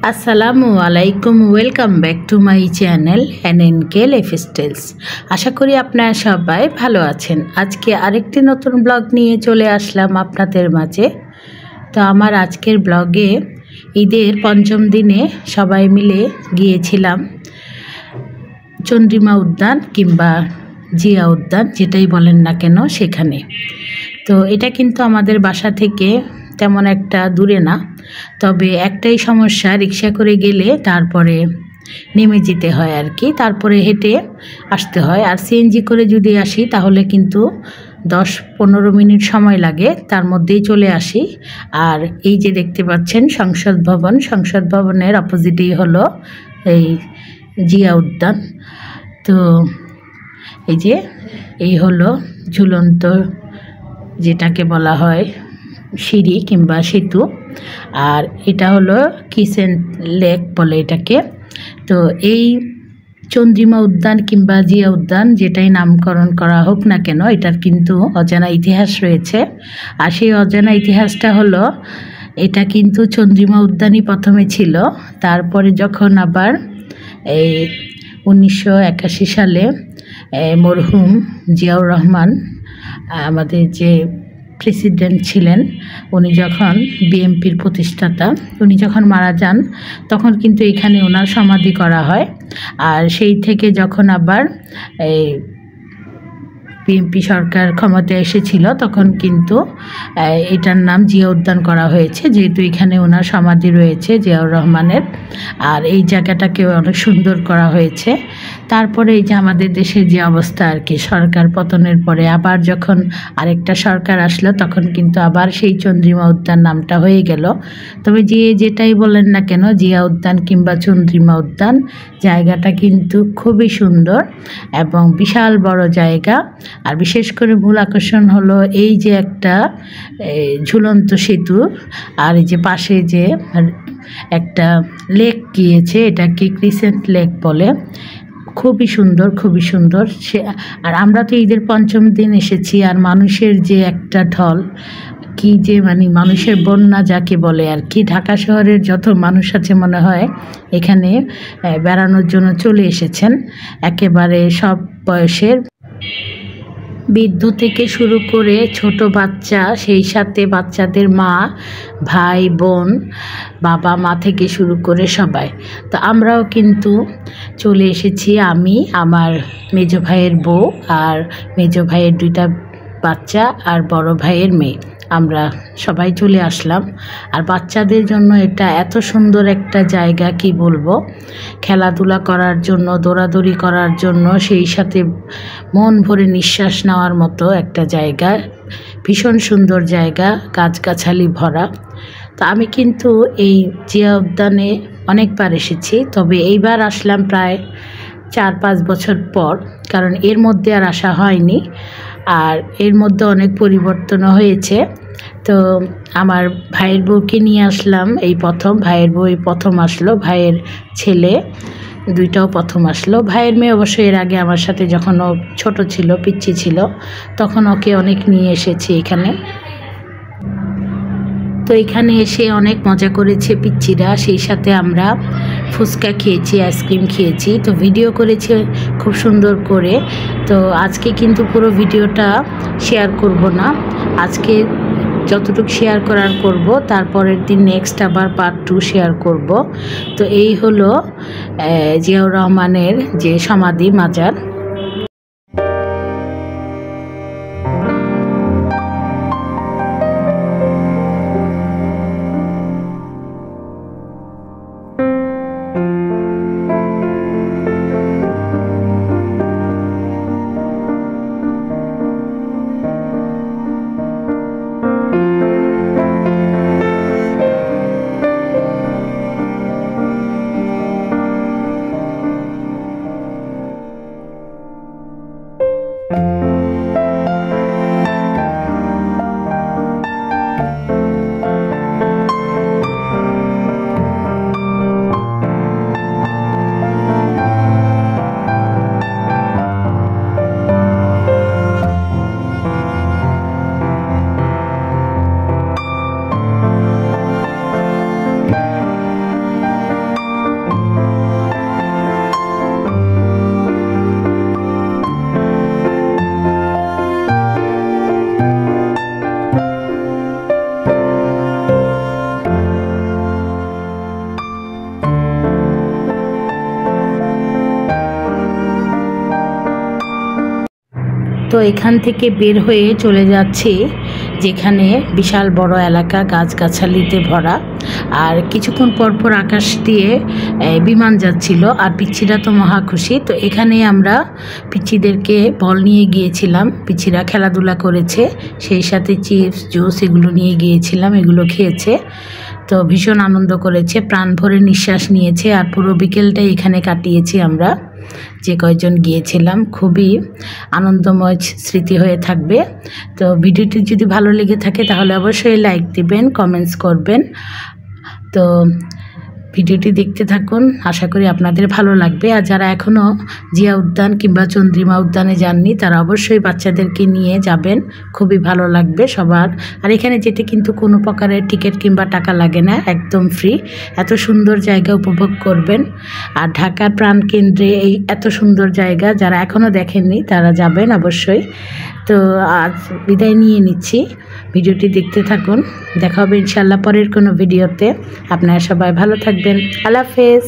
আসসালামু আলাইকুম, welcome back to my channel NNK lifestyles. আশা করি আপনারা সবাই ভালো আছেন। আজকে আরেকটি নতুন ব্লগ নিয়ে চলে আসলাম আপনাদের মাঝে। তো আমার আজকের ব্লগে ঈদের পঞ্চম দিনে সবাই মিলে গিয়েছিলাম চন্দ্রিমা উদ্যান কিংবা জিয়া উদ্যান, যেটাই বলেন না কেন, সেখানে। তো এটা কিন্তু আমাদের বাসা থেকে তেমন একটা দূরে না, তবে একটাই সমস্যা, রিক্সা করে গেলে তারপরে নেমে যেতে হয় আর কি, তারপরে হেঁটে আসতে হয়। আর সিএনজি করে যদি আসি তাহলে কিন্তু 10-15 মিনিট সময় লাগে, তার মধ্যেই চলে আসি। আর এই যে দেখতে পাচ্ছেন সংসদ ভবন, সংসদ ভবনের অপোজিটেই হলো এই জিয়া উদ্যান। তো এই হলো ঝুলন্ত, যেটাকে বলা হয় সিঁড়ি কিংবা সেতু, আর এটা হলো ক্রিসেন্ট লেক বলে এটাকে। তো এই চন্দ্রিমা উদ্যান কিংবা জিয়া উদ্যান, যেটাই নামকরণ করা হোক না কেন, এটার কিন্তু অজানা ইতিহাস রয়েছে। আর সেই অজানা ইতিহাসটা হলো, এটা কিন্তু চন্দ্রিমা উদ্যানই প্রথমে ছিল। তারপরে যখন আবার এই 1981 সালে মরহুম জিয়াউর রহমান, আমাদের যে প্রেসিডেন্ট ছিলেন, উনি যখন বিএনপির প্রতিষ্ঠাতা, উনি যখন মারা যান, তখন কিন্তু এখানে ওনার সমাধি করা হয়। আর সেই থেকে যখন আবার এই বিএনপি সরকার ক্ষমতায় এসেছিল, তখন কিন্তু এটার নাম জিয়া উদ্যান করা হয়েছে, যেহেতু এখানে ওনার সমাধি রয়েছে জিয়াউর রহমানের। আর এই জায়গাটাকে অনেক সুন্দর করা হয়েছে। তারপরে এই যে আমাদের দেশের যে অবস্থা আর কি, সরকার পতনের পরে আবার যখন আরেকটা সরকার আসলো, তখন কিন্তু আবার সেই চন্দ্রিমা উদ্যান নামটা হয়ে গেল। তবে যেটাই বলেন না কেন, জিয়া উদ্যান কিংবা চন্দ্রিমা উদ্যান, জায়গাটা কিন্তু খুবই সুন্দর এবং বিশাল বড় জায়গা। আর বিশেষ করে মূল আকর্ষণ হলো এই যে একটা ঝুলন্ত সেতু, আর এই যে পাশে যে একটা লেক গিয়েছে, এটাকে ক্রিসেন্ট লেক বলে। খুবই সুন্দর, খুবই সুন্দর। আর আমরা তো ঈদের পঞ্চম দিন এসেছি, আর মানুষের যে একটা ঢল, কি যে মানুষের বন্যা যাকে বলে আর কি। ঢাকা শহরের যত মানুষ আছে মনে হয় এখানে বেড়ানোর জন্য চলে এসেছেন, একেবারে সব বয়সের, বৃদ্ধ থেকে শুরু করে ছোট বাচ্চা, সেই সাথে বাচ্চাদের মা, ভাই বোন, বাবা মা থেকে শুরু করে সবাই। তো আমরাও কিন্তু চলে এসেছি, আমি, আমার মেজো ভাইয়ের বউ আর মেজো ভাইয়ের 2টা বাচ্চা আর বড় ভাইয়ের মেয়ে, আমরা সবাই চলে আসলাম। আর বাচ্চাদের জন্য এটা এত সুন্দর একটা জায়গা, কি বলবো, খেলাধুলা করার জন্য, দৌড়াদৌড়ি করার জন্য, সেই সাথে মন ভরে নিঃশ্বাস নেওয়ার মতো একটা জায়গা। ভীষণ সুন্দর জায়গা, গাছগাছালি ভরা। তো আমি কিন্তু এই জিয়া উদ্যানে অনেকবার এসেছি, তবে এইবার আসলাম প্রায় 4-5 বছর পর, কারণ এর মধ্যে আর আসা হয়নি। আর এর মধ্যে অনেক পরিবর্তনও হয়েছে। তো আমার ভাইয়ের বউকে নিয়ে আসলাম এই প্রথম, ভাইয়ের বউ এই প্রথম আসলো, ভাইয়ের ছেলে 2টাও প্রথম আসলো। ভাইয়ের মেয়ে অবশ্যই এর আগে আমার সাথে, যখন ও ছোট ছিল, পিচ্চি ছিল, তখন ওকে অনেক নিয়ে এসেছি এখানে। তো এখানে এসে অনেক মজা করেছে পিচ্চিরা, সেই সাথে আমরা ফুচকা খেয়েছি, আইসক্রিম খেয়েছি। তো ভিডিও করেছে খুব সুন্দর করে। তো আজকে কিন্তু পুরো ভিডিওটা শেয়ার করব না, আজকে যতটুকু শেয়ার করার করব, তারপরের দিন নেক্সট আবার পার্ট 2 শেয়ার করব। তো এই হলো জিয়াউর রহমানের যে সমাধি মাজার। তো এখান থেকে বের হয়ে চলে যাচ্ছি যেখানে বিশাল বড় এলাকা গাছগাছালিতে ভরা, আর কিছুক্ষণ পরপর আকাশ দিয়ে বিমান যাচ্ছিল, আর পিচ্ছিরা তো মহা খুশি। তো এখানে আমরা পিচ্ছিদেরকে বল নিয়ে গিয়েছিলাম, পিচ্ছিরা খেলাধুলা করেছে, সেই সাথে চিপস জুস এগুলো নিয়ে গিয়েছিলাম, এগুলো খেয়েছে। তো ভীষণ আনন্দ করেছে, প্রাণ ভরে নিঃশ্বাস নিয়েছে, আর পুরো বিকেলটাই এখানে কাটিয়েছি আমরা যে কয়েকজন গিয়েছিলাম। খুবই আনন্দময় স্মৃতি হয়ে থাকবে। তো ভিডিওটি যদি ভালো লেগে থাকে তাহলে অবশ্যই লাইক দিবেন, কমেন্টস করবেন। তো ভিডিওটি দেখতে থাকুন, আশা করি আপনাদের ভালো লাগবে। আর যারা এখনও জিয়া উদ্যান কিংবা চন্দ্রিমা উদ্যানে যাননি তারা অবশ্যই বাচ্চাদেরকে নিয়ে যাবেন, খুবই ভালো লাগবে সবার। আর এখানে যেতে কিন্তু কোনো প্রকারের টিকিট কিংবা টাকা লাগে না, একদম ফ্রি। এত সুন্দর জায়গা উপভোগ করবেন। আর ঢাকার প্রাণকেন্দ্রে এই এত সুন্দর জায়গা যারা এখনও দেখেননি তারা যাবেন অবশ্যই। তো আজ বিদায় নিয়ে নিচ্ছি, ভিডিওটি দেখতে থাকুন, দেখা হবে ইনশাআল্লাহ পরের কোনো ভিডিওতে। আপনারা সবাই ভালো থাকবেন, আল্লাহ হাফেজ।